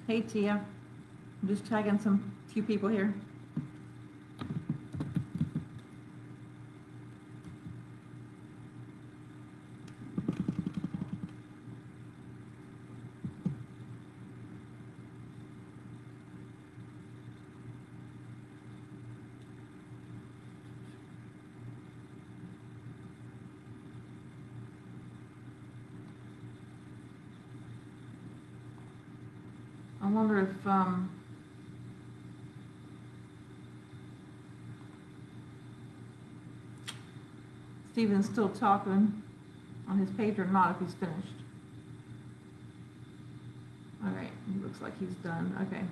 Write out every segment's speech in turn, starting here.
Hey Tia, I'm just tagging few people here. I wonder if Steven's still talking on his page or not, if he's finished. All right, he looks like he's done. Okay.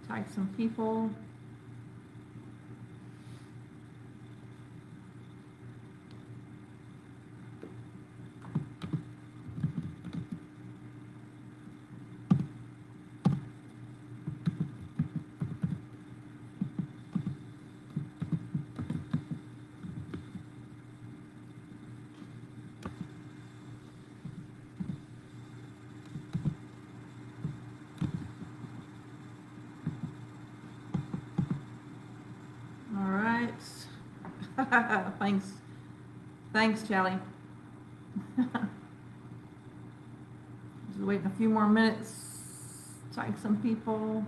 Tag some people. Thanks, Charlie. Just waiting a few more minutes. Tag some people.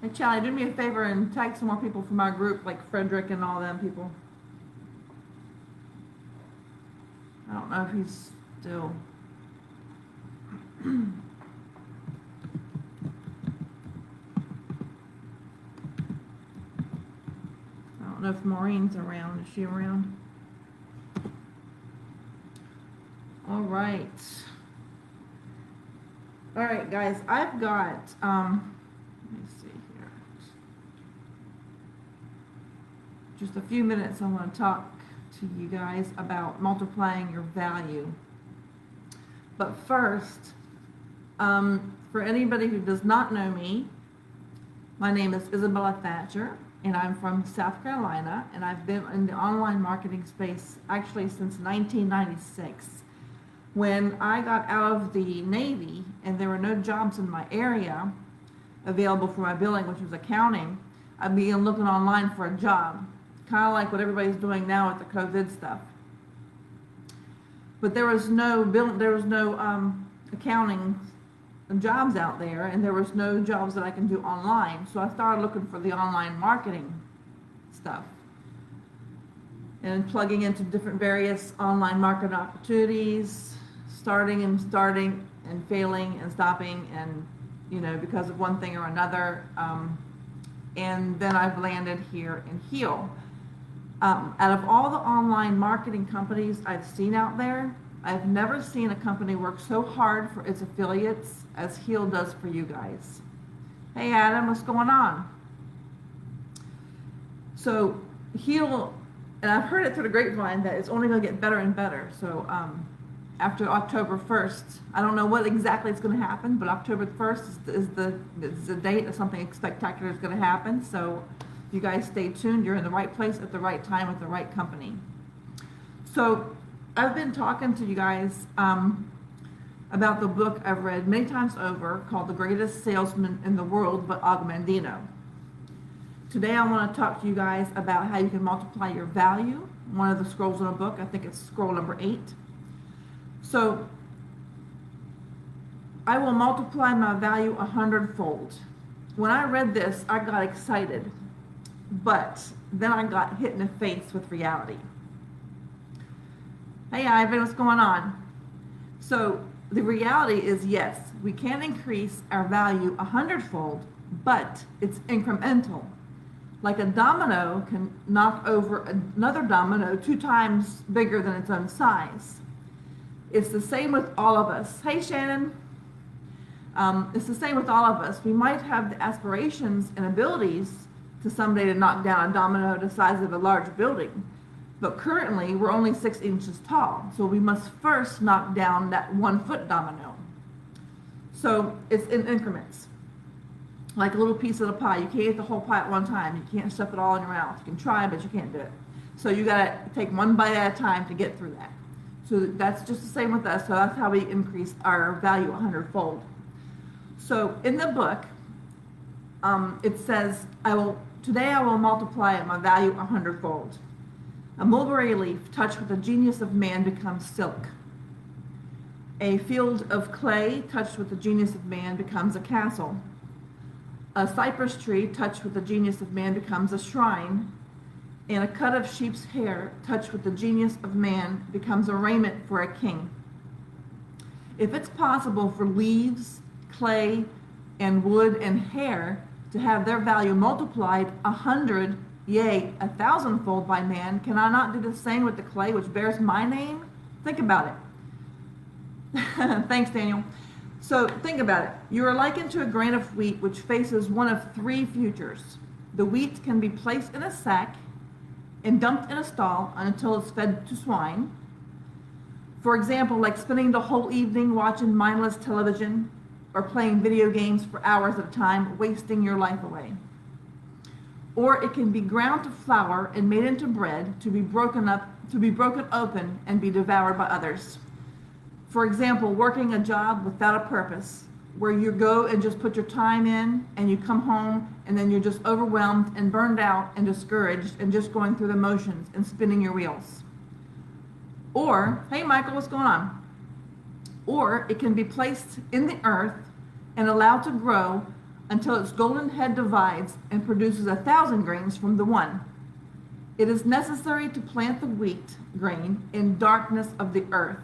Hey, Charlie, do me a favor and tag some more people from our group, like Frederick and all them people. I don't know if he's still. I don't know if Maureen's around. Is she around? All right. All right, guys. I've got. Let me see here. Just a few minutes. I want to talk to you guys about multiplying your value. But first, for anybody who does not know me, my name is Isabella Thatcher, and I'm from South Carolina, and I've been in the online marketing space actually since 1996. When I got out of the Navy and there were no jobs in my area available for my billing, which was accounting, I began looking online for a job, kind of like what everybody's doing now with the COVID stuff. But there was no accounting jobs out there, and there was no jobs that I can do online. So I started looking for the online marketing stuff and plugging into different various online marketing opportunities, starting and failing and stopping, and because of one thing or another. And then I've landed here in Heal. Out of all the online marketing companies I've seen out there, I've never seen a company work so hard for its affiliates as Heal does for you guys. Hey Adam, what's going on? So Heal, and I've heard it through the grapevine that it's only going to get better and better. So after October 1st, I don't know what exactly is going to happen, but October 1st is the date that something spectacular is going to happen. So you guys stay tuned. You're in the right place at the right time with the right company. So I've been talking to you guys about the book I've read many times over called The Greatest Salesman in the World by Ogmandino. Today I want to talk to you guys about how you can multiply your value. One of the scrolls in the book, I think it's scroll number 8. So I will multiply my value 100-fold. When I read this, I got excited, but then I got hit in the face with reality. Hey Ivan, what's going on? So the reality is, yes, we can increase our value 100-fold, but it's incremental. Like a domino can knock over another domino 2 times bigger than its own size. It's the same with all of us. Hey Shannon. It's the same with all of us. We might have the aspirations and abilities to someday to knock down a domino the size of a large building. But currently, we're only 6 inches tall. So we must first knock down that 1-foot domino. So it's in increments. Like a little piece of the pie. You can't eat the whole pie at one time. You can't stuff it all in your mouth. You can try, but you can't do it. So you gotta take one bite at a time to get through that. So that's just the same with us. So that's how we increase our value 100-fold. So in the book, it says, today I will multiply my value 100-fold. A mulberry leaf touched with the genius of man becomes silk. A field of clay touched with the genius of man becomes a castle. A cypress tree touched with the genius of man becomes a shrine. And a cut of sheep's hair touched with the genius of man becomes a raiment for a king. If it's possible for leaves, clay, and wood and hair to have their value multiplied 100, yea, 1,000-fold by man, can I not do the same with the clay which bears my name? Think about it. Thanks, Daniel. So think about it. You are likened to a grain of wheat which faces one of three futures. The wheat can be placed in a sack and dumped in a stall until it's fed to swine. For example, like spending the whole evening watching mindless television or playing video games for hours at a time, wasting your life away. Or it can be ground to flour and made into bread to be broken open and be devoured by others. For example, working a job without a purpose, where you go and just put your time in and you come home and then you're just overwhelmed and burned out and discouraged and just going through the motions and spinning your wheels. Or, hey Michael, what's going on? Or it can be placed in the earth and allowed to grow until its golden head divides and produces 1,000 grains from the one. It is necessary to plant the wheat grain in darkness of the earth.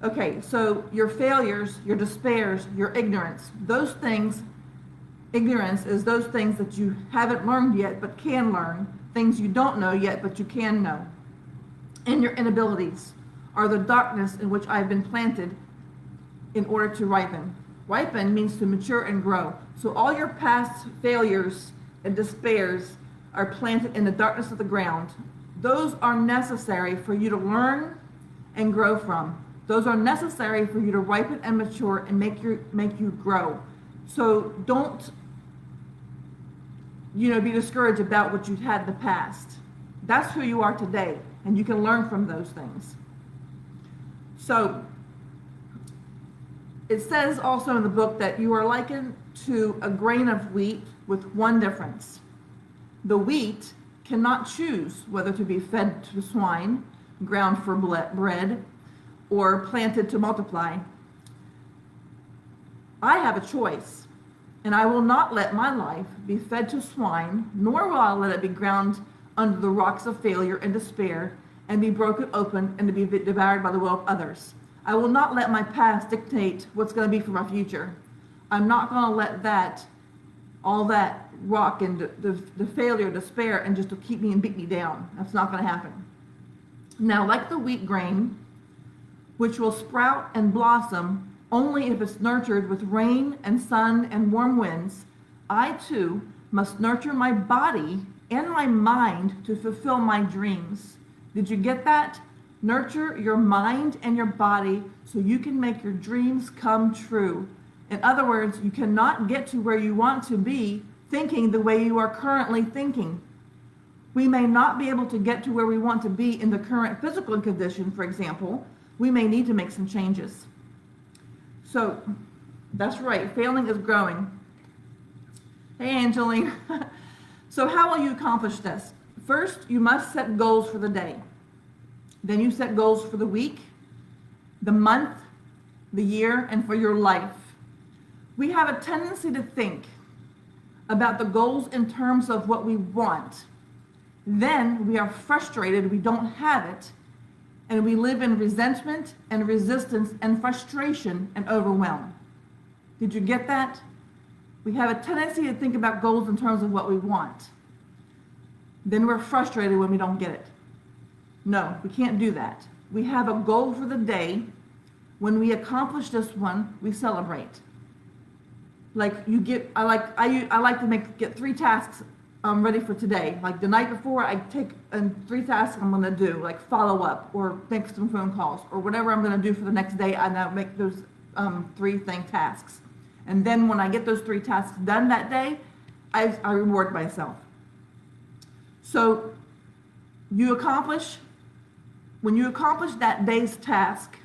Okay, so your failures, your despairs, your ignorance, those things, ignorance is those things that you haven't learned yet but can learn, things you don't know yet but you can know. And your inabilities are the darkness in which I've been planted in order to ripen. Ripen means to mature and grow. So all your past failures and despairs are planted in the darkness of the ground. Those are necessary for you to learn and grow from. Those are necessary for you to ripen and mature and make you grow. So don't, be discouraged about what you've had in the past. That's who you are today, and you can learn from those things. So it says also in the book that you are likened to a grain of wheat with one difference. The wheat cannot choose whether to be fed to swine, ground for bread, or planted to multiply. I have a choice, and I will not let my life be fed to swine, nor will I let it be ground under the rocks of failure and despair and be broken open and to be devoured by the will of others. I will not let my past dictate what's going to be for my future. I'm not going to let all that rock and the failure, despair, and just to keep me and beat me down. That's not going to happen. Now, like the wheat grain, which will sprout and blossom only if it's nurtured with rain and sun and warm winds, I too must nurture my body and my mind to fulfill my dreams. Did you get that? Nurture your mind and your body so you can make your dreams come true. In other words, you cannot get to where you want to be thinking the way you are currently thinking. We may not be able to get to where we want to be in the current physical condition, for example. We may need to make some changes. So that's right, failing is growing. Hey, Angeline. So how will you accomplish this? First, you must set goals for the day. Then you set goals for the week, the month, the year, and for your life. We have a tendency to think about the goals in terms of what we want. Then we are frustrated we don't have it, and we live in resentment and resistance and frustration and overwhelm. Did you get that? We have a tendency to think about goals in terms of what we want. Then we're frustrated when we don't get it. No, we can't do that. We have a goal for the day. When we accomplish this one, we celebrate. Like I like to get 3 tasks ready for today. Like the night before, I take 3 tasks I'm going to do, like follow up or make some phone calls or whatever I'm going to do for the next day. I now make those 3 tasks. And then when I get those 3 tasks done that day, I reward myself. So you accomplish when you accomplish that day's task,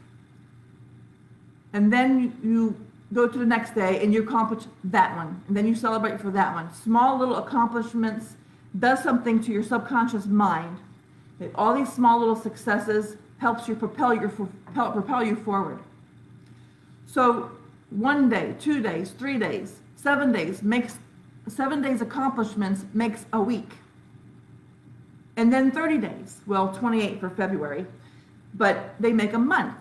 and then you go to the next day and you accomplish that one, and then you celebrate for that one. Small little accomplishments does something to your subconscious mind. That all these small little successes helps you propel you forward. So 1 day, 2 days, 3 days, 7 days makes 7 days accomplishments makes a week. And then 30 days, well, 28 for February, but they make a month,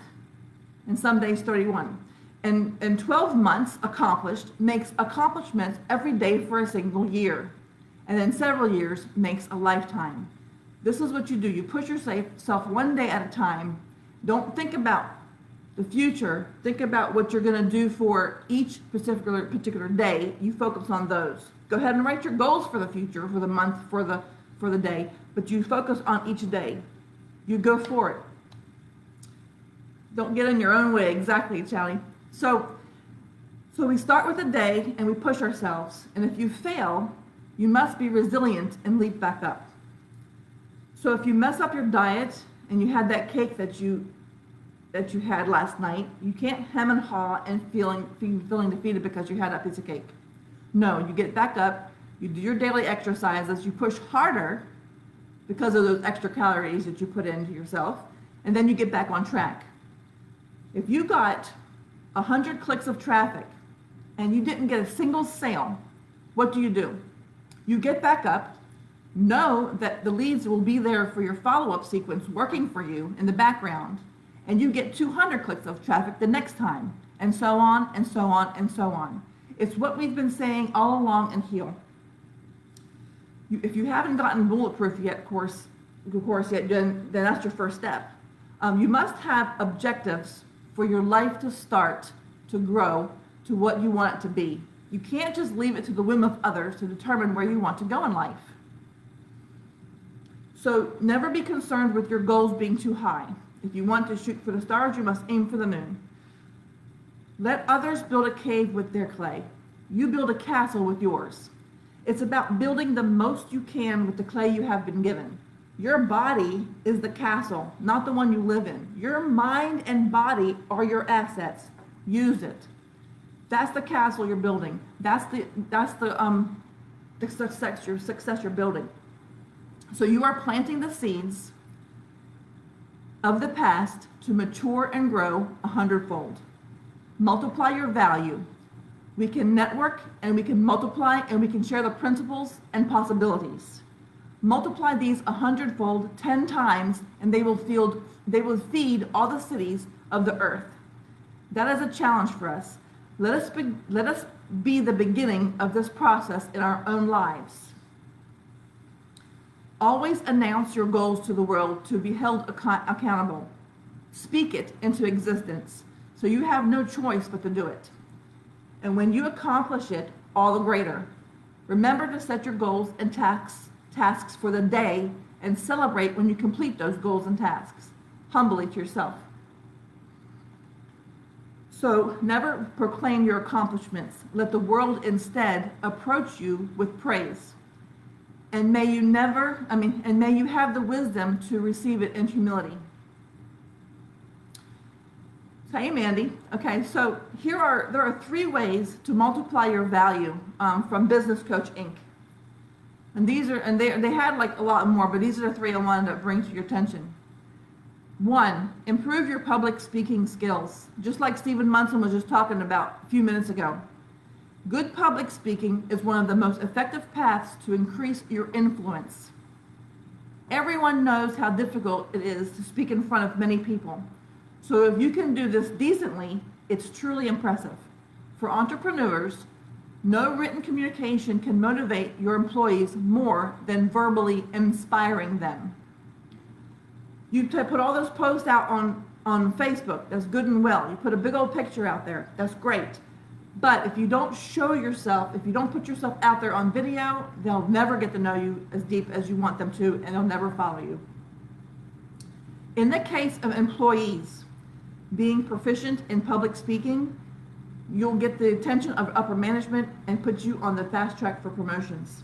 and some days 31. And 12 months accomplished makes accomplishments every day for a single year. And then several years makes a lifetime. This is what you do. You push yourself 1 day at a time. Don't think about the future. Think about what you're going to do for each particular day. You focus on those. Go ahead and write your goals for the future, for the month, for the day, but you focus on each day. You go for it. Don't get in your own way. Exactly, Charlie. So we start with a day and we push ourselves. And if you fail, you must be resilient and leap back up. So if you mess up your diet and you had that cake that you had last night, you can't hem and haw and feeling defeated because you had that piece of cake. No, you get back up, you do your daily exercises, you push harder because of those extra calories that you put into yourself, and then you get back on track. If you got 100 clicks of traffic and you didn't get a single sale, what do? You get back up, know that the leads will be there for your follow-up sequence working for you in the background, and you get 200 clicks of traffic the next time, and so on, and so on, and so on. It's what we've been saying all along in Heal. If you haven't gotten bulletproof yet, then that's your first step. You must have objectives for your life to start to grow to what you want it to be. You can't just leave it to the whim of others to determine where you want to go in life. So never be concerned with your goals being too high. If you want to shoot for the stars, you must aim for the moon. Let others build a cave with their clay. You build a castle with yours. It's about building the most you can with the clay you have been given. Your body is the castle, not the one you live in. Your mind and body are your assets. Use it. That's the castle you're building. That's the success you're building. So you are planting the seeds of the past to mature and grow 100-fold. Multiply your value. We can network and we can multiply and we can share the principles and possibilities. Multiply these 100-fold 10 times and they will feed all the cities of the earth. That is a challenge for us. Let us be the beginning of this process in our own lives. Always announce your goals to the world to be held accountable. Speak it into existence so you have no choice but to do it. And when you accomplish it, all the greater. Remember to set your goals and tasks for the day and celebrate when you complete those goals and tasks, humbly to yourself. So never proclaim your accomplishments. Let the world instead approach you with praise. And may you have the wisdom to receive it in humility. Hey, Mandy. Okay, so there are 3 ways to multiply your value from Business Coach Inc. And they had like a lot more, but these are the 3 I wanted to bring to your attention. 1, improve your public speaking skills, just like Stephen Munson was just talking about a few minutes ago. Good public speaking is one of the most effective paths to increase your influence. Everyone knows how difficult it is to speak in front of many people. So if you can do this decently, it's truly impressive. For entrepreneurs, no written communication can motivate your employees more than verbally inspiring them. You put all those posts out on Facebook, that's good and well. You put a big old picture out there, that's great. But if you don't show yourself, if you don't put yourself out there on video, they'll never get to know you as deep as you want them to, and they'll never follow you. In the case of employees, being proficient in public speaking, you'll get the attention of upper management and put you on the fast track for promotions.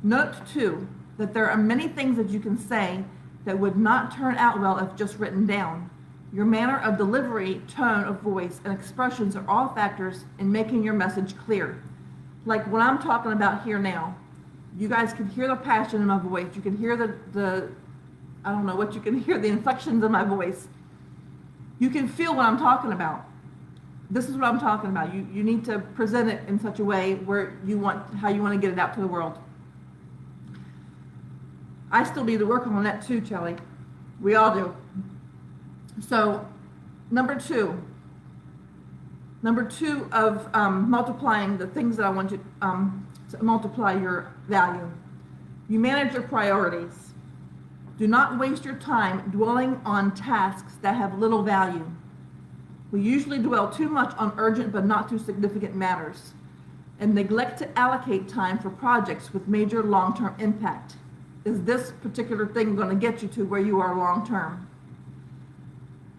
Note too, that there are many things that you can say that would not turn out well if just written down. Your manner of delivery, tone of voice, and expressions are all factors in making your message clear. Like what I'm talking about here now. You guys can hear the passion in my voice. You can hear the I don't know what you can hear, the inflections in my voice. You can feel what I'm talking about. This is what I'm talking about. You need to present it in such a way where how you want to get it out to the world. I still need to work on that too, Chelly. We all do. So, number two of multiplying the things that I want you to multiply your value. You manage your priorities. Do not waste your time dwelling on tasks that have little value. We usually dwell too much on urgent but not too significant matters and neglect to allocate time for projects with major long-term impact. Is this particular thing going to get you to where you are long-term?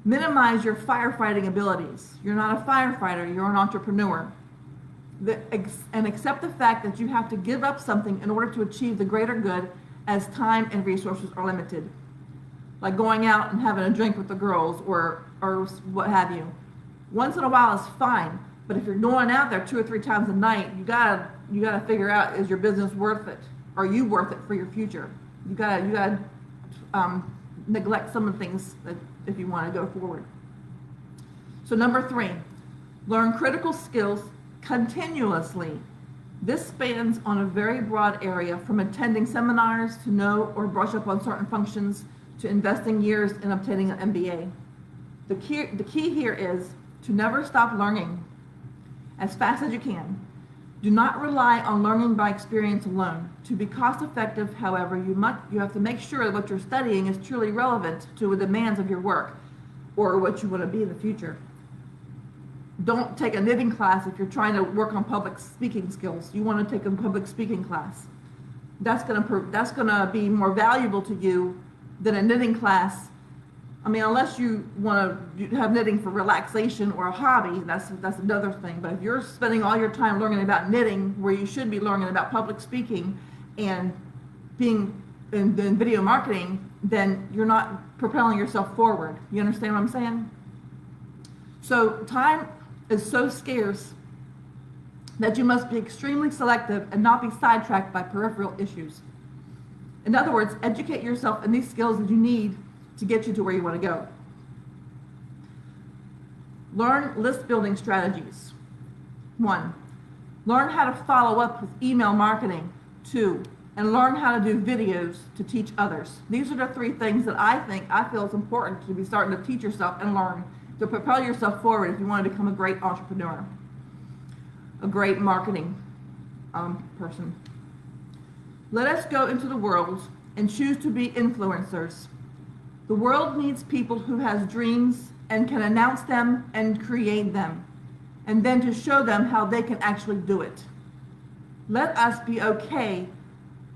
Minimize your firefighting abilities. You're not a firefighter, you're an entrepreneur. And accept the fact that you have to give up something in order to achieve the greater good, as time and resources are limited. Like going out and having a drink with the girls or what have you. Once in a while is fine, but if you're going out there 2 or 3 times a night, you gotta figure out, is your business worth it? Are you worth it for your future? You gotta neglect some of the things that if you want to go forward. So number 3, learn critical skills continuously. This spans on a very broad area, from attending seminars to know or brush up on certain functions to investing years in obtaining an MBA. The key here is to never stop learning as fast as you can. Do not rely on learning by experience alone. To be cost effective, however, you have to make sure that what you're studying is truly relevant to the demands of your work or what you want to be in the future. Don't take a knitting class if you're trying to work on public speaking skills. You want to take a public speaking class. That's gonna be more valuable to you than a knitting class. I mean, unless you want to have knitting for relaxation or a hobby, that's another thing. But if you're spending all your time learning about knitting, where you should be learning about public speaking and being in video marketing, then you're not propelling yourself forward. You understand what I'm saying? So time is so scarce that you must be extremely selective and not be sidetracked by peripheral issues. In other words, educate yourself in these skills that you need to get you to where you want to go. Learn list building strategies. 1, learn how to follow up with email marketing. 2, and learn how to do videos to teach others. These are the 3 things that I feel is important to be starting to teach yourself and learn to propel yourself forward if you want to become a great entrepreneur, a great marketing person. Let us go into the world and choose to be influencers. The world needs people who has dreams and can announce them and create them, and then to show them how they can actually do it. Let us be okay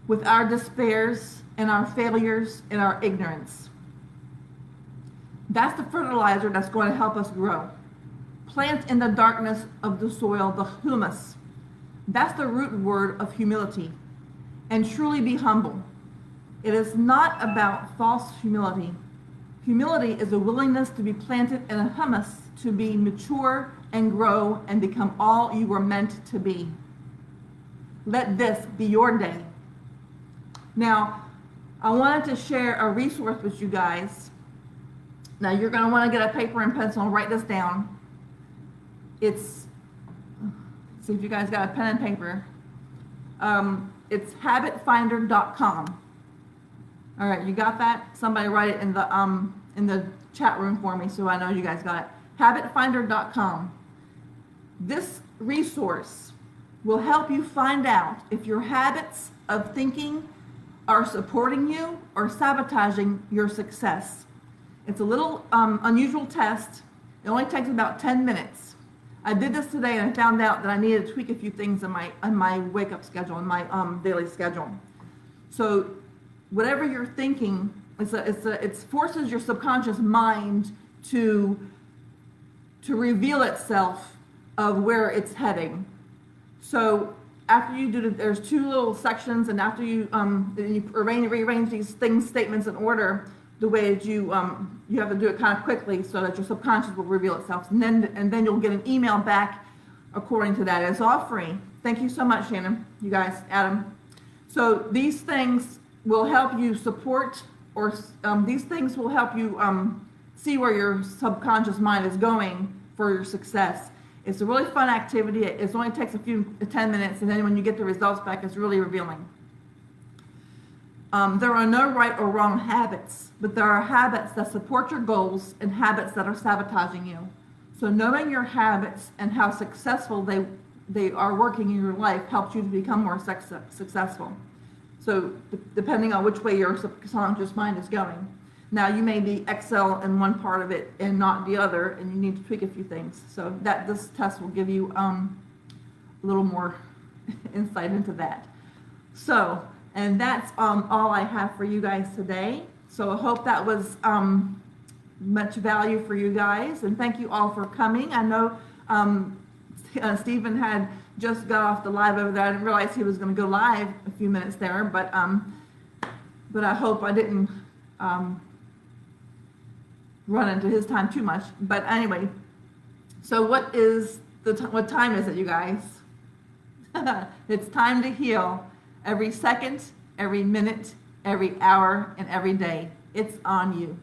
with our despairs and our failures and our ignorance. That's the fertilizer that's going to help us grow. Plant in the darkness of the soil the humus. That's the root word of humility. And truly be humble. It is not about false humility. Humility is a willingness to be planted in a humus, to be mature and grow and become all you were meant to be. Let this be your day. Now, I wanted to share a resource with you guys. Now, you're going to want to get a paper and pencil and write this down. See if you guys got a pen and paper. It's habitfinder.com. All right, you got that? Somebody write it in the chat room for me so I know you guys got it. Habitfinder.com. This resource will help you find out if your habits of thinking are supporting you or sabotaging your success. It's a little unusual test. It only takes about 10 minutes. I did this today and I found out that I needed to tweak a few things in my wake up schedule, in my daily schedule. So whatever you're thinking, it forces your subconscious mind to reveal itself of where it's heading. So after you do there's 2 little sections, and after you rearrange these statements in order, the way that you have to do it kind of quickly so that your subconscious will reveal itself, and then you'll get an email back according to that. It's all free. Thank you so much, Shannon. You guys, Adam. So these things will help you support, or these things will help you see where your subconscious mind is going for your success. It's a really fun activity. It only takes 10 minutes, and then when you get the results back, it's really revealing. There are no right or wrong habits, but there are habits that support your goals and habits that are sabotaging you. So knowing your habits and how successful they are working in your life helps you to become more successful. So depending on which way your subconscious mind is going. Now you may be excel in one part of it and not the other, and you need to tweak a few things. So this test will give you a little more insight into that. So, and that's all I have for you guys today. So I hope that was much value for you guys, and thank you all for coming. I know Stephen had just got off the live over there. I didn't realize he was going to go live a few minutes there, but I hope I didn't run into his time too much. But anyway, so what time is it, you guys? It's time to heal. Every second, every minute, every hour, and every day. It's on you.